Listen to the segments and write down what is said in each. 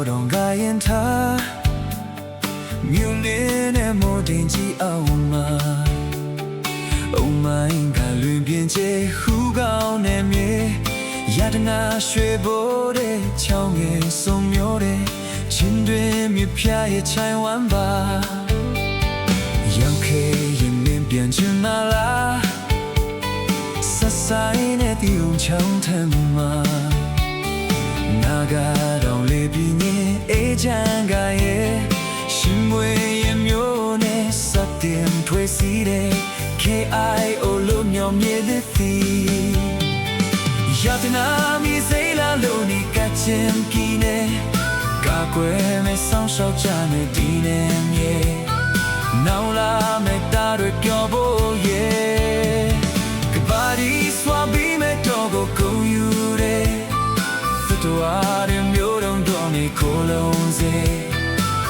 တော်ကရင်ထားမြူနေနဲ့မိုးတင်ကြီးအောင်မှာအုံမိုင်းကလွင်ပြင်းချေဟူကောင်းနဲ့မြေရတနာရွှေဘိုးတဲ့ချောင်းငယ်စုံမျိုးတဲ့ချင်းတွင်မြပြရဲ့ချိုင်ဝမ်းပါရောက်ခဲ့ရင်မင်းပြန်ချင်မလားဆက်ဆိုင်တဲ့ဒီုံချောင်းထမ်းမှာနာဂတော်လေးပြင်းရဲ့အေးချမ်းကရဲ့ရှင်မွေရဲ့မျိုးနဲ့စတင်ထွေးစီတဲ့ KIO လို့မြောင်မြည်တဲ့သီရတနာမီစိလာလို့နေကချင်ကီနဲ့ကာကွယ်မဲ့ဆောင်ရှောက်ကြမဲ့ဒီနဲ့မြေနောင်လာမဲ့တာတွေပြောဖို့ရဲ့ကဘာဒီစွာပြီးမဲ့တော့ကိုကုန်ယူတဲ့တော်ရမျိုးတုံးတော်နေကိုလုံးစေ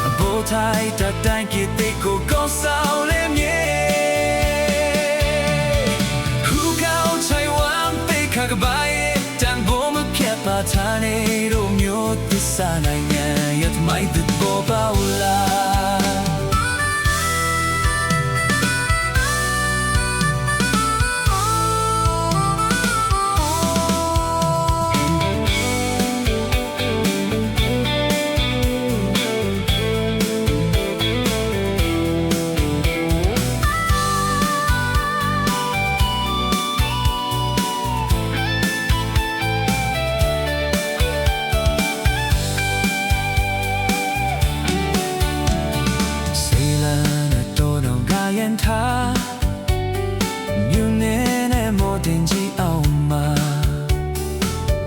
အဘောထိုက်တတိုင်းကတိကိုကောင်းဆောင်လေမြေဟူကောင်းချိုင်ဝမ်ပေခါကပိုင်တန်ဘုံမဖြတ်ပါထားနေတို့မျိုးသစ္စာနိုင်ငံရတ်မိုက်တဲ့ဘောပါလာမြူနေနဲ့မိုးတင်ကြီးအောင်မှာ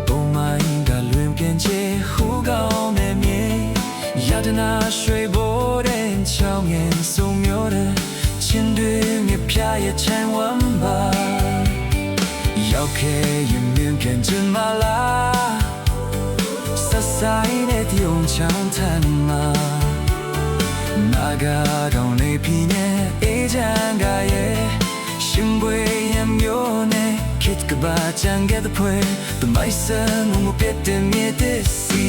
ဘုံမိုင်းကလွင်ပြင်းချေဟူကောင်းနဲ့မြေရတနာရွှေဘိုးတဲ့ချောင်းငယ်စုံမျိုးတဲ့ချင်းတွေမြပြရဲ့ချမ်းဝမ်းပါရောက်ခဲ့ရင်မြင်ပြန်ချင်မလားဆက်ဆိုင်တဲ့ဒီုံချောင်းထမ်းမှာနာဂတော်လေးပြင်းရဲ့အေးချမ်းကရဲ့ရှင်ပွေရဲ့မျိုးနဲ့ခစ်ကဘာချန်ကတဲ့ဖွယ်တမိုင်းစံမပြတ်တဲ့မြေတဲ့စီ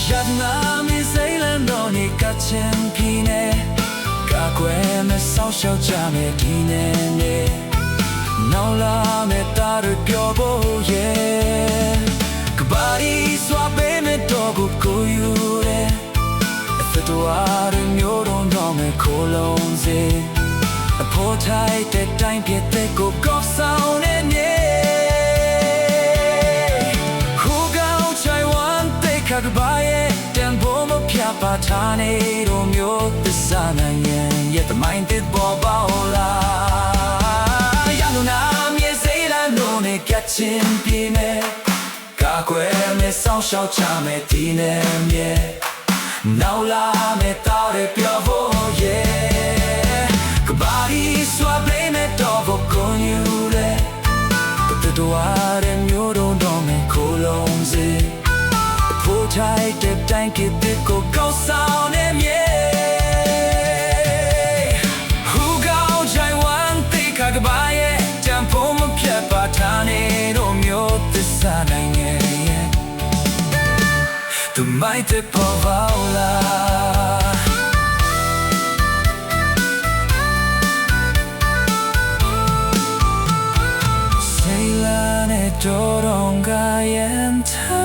ရတနာမီစိလန်တော်နေကချင်ပြင်းနဲ့ကာကွယ်မဲ့ဆောက်ရှောက်ကြမဲ့ဒီနဲ့နေနောင်လာမဲ့တာရပြောဖို့ရဲ့ကဘာဒီစွာပေးမဲ့တော့ကိုယူတဲ့တော်ရမျိုးတုံးတော်မဲ့ခိုလုံးစေအဖို့ထိုက်တဲ့တိုင်းပြတဲ့ကိုကောက်ဆောင်နေမြေဟူကောင်းချိုင်ဝမ်တေခါကဘာရဲ့တန်ဖို့မဖြတ်ပါထားနေတို့မျိုးသစ္စာနိုင်ငံရဲ့တမိုင်းတစ်ပေါ်ပါလာရလူနာမြေစိလန်တို့နဲ့ကချင်ပြင်းနဲ့ကာကွယ်မဲ့ဆောင်ရှောက်ချမဲ့ဒီနဲ့မြေနောင်လာမဲ့တာရပြောဖို့ရဲ့ကဘာဒီစွာပေးမဲ့တော့ဖို့ကုန်ယူတဲ့တော်ရမျိုးတုံးတော်မဲ့ခိုလုံးစေအဖို့ထိုက်တဲ့တိုင်းကတိကိုကောက်ဆောင်နေမြေဟူကောင်းချိုင်ဝမ်တေခါကဘာရဲ့တန်ဖို့မဖြတ်ပါထားနေတို့မျိုးသစ္စာနိုင်ငံရဲ့Tu mai te povala Seilane doronga yenta